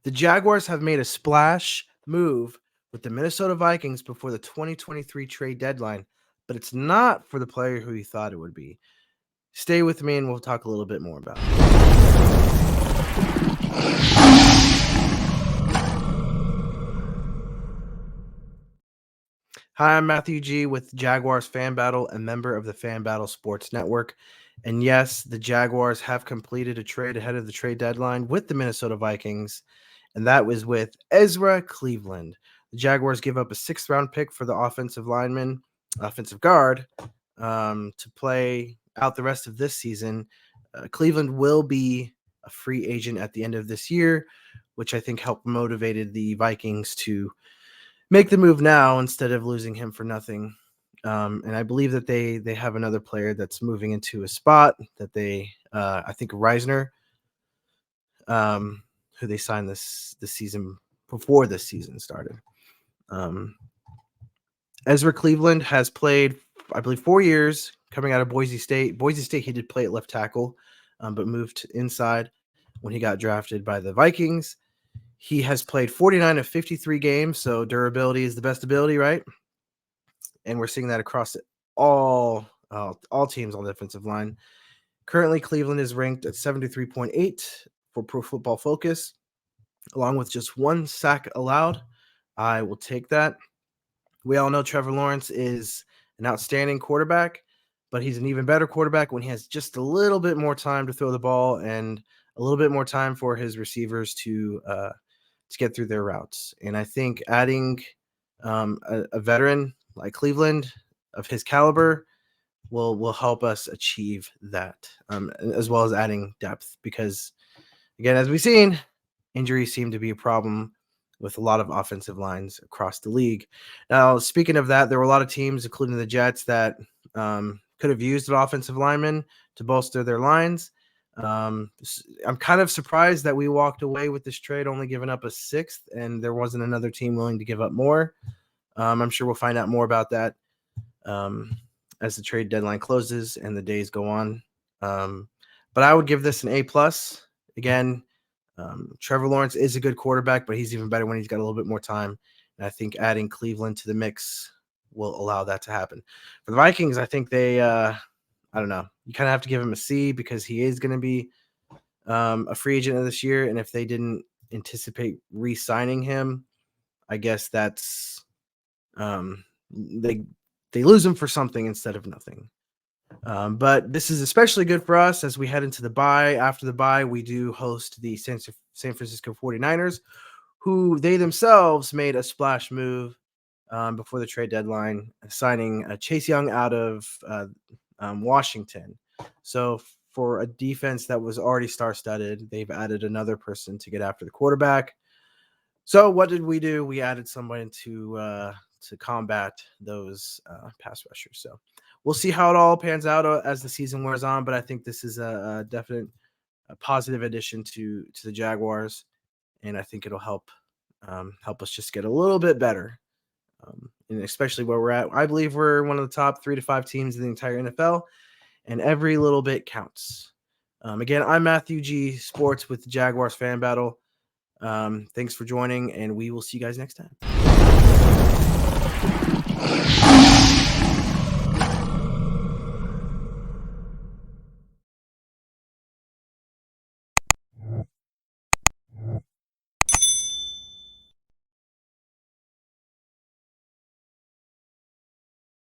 The Jaguars have made a splash move with the Minnesota Vikings before the 2023 trade deadline, but it's not for the player who you thought it would be. Stay with me and we'll talk a little bit more about it. Hi, I'm Matthew G with Jaguars Fan Battle, a member of the Fan Battle Sports Network. And yes, the Jaguars have completed a trade ahead of the trade deadline with the Minnesota Vikings, and that was with Ezra Cleveland. The Jaguars give up a 6th-round pick for the offensive guard, to play out the rest of this season. Cleveland will be a free agent at the end of this year, which I think helped motivated the Vikings to make the move now instead of losing him for nothing. And I believe that they have another player that's moving into a spot that I think Reisner, who they signed this season before this season started. Ezra Cleveland has played, I believe, 4 years coming out of Boise State. Boise State, he did play at left tackle, but moved inside when he got drafted by the Vikings. He has played 49 of 53 games, so durability is the best ability, right? And we're seeing that across all teams on the defensive line. Currently, Cleveland is ranked at 73.8 for Pro Football Focus, along with just 1 sack allowed. I will take that. We all know Trevor Lawrence is an outstanding quarterback, but he's an even better quarterback when he has just a little bit more time to throw the ball and a little bit more time for his receivers to get through their routes. And I think adding a veteran like Cleveland of his caliber will help us achieve that, as well as adding depth. Because, again, as we've seen, injuries seem to be a problem with a lot of offensive lines across the league. Now, speaking of that, there were a lot of teams, including the Jets, that could have used an offensive lineman to bolster their lines. I'm kind of surprised that we walked away with this trade only giving up a 6th, and there wasn't another team willing to give up more. I'm sure we'll find out more about that as the trade deadline closes and the days go on. But I would give this an A+. Again, Trevor Lawrence is a good quarterback, but he's even better when he's got a little bit more time. And I think adding Cleveland to the mix will allow that to happen. For the Vikings, I think they I don't know. You kind of have to give him a C because he is going to be a free agent this year. And if they didn't anticipate re-signing him, I guess that's they lose him for something instead of nothing. But this is especially good for us as we head into the bye. After the bye, we do host the San Francisco 49ers, who they themselves made a splash move before the trade deadline, signing Chase Young out of Washington. So for a defense that was already star-studded, they've added another person to get after the quarterback. So what did we do? We added someone to combat those pass rushers. So we'll see how it all pans out as the season wears on. But I think this is a definite positive addition to the Jaguars, and I think it'll help us just get a little bit better. And especially where we're at. I believe we're one of the top 3 to 5 teams in the entire NFL, and every little bit counts. Again, I'm Matthew G. Sports with the Jaguars Fan Battle. Thanks for joining, and we will see you guys next time.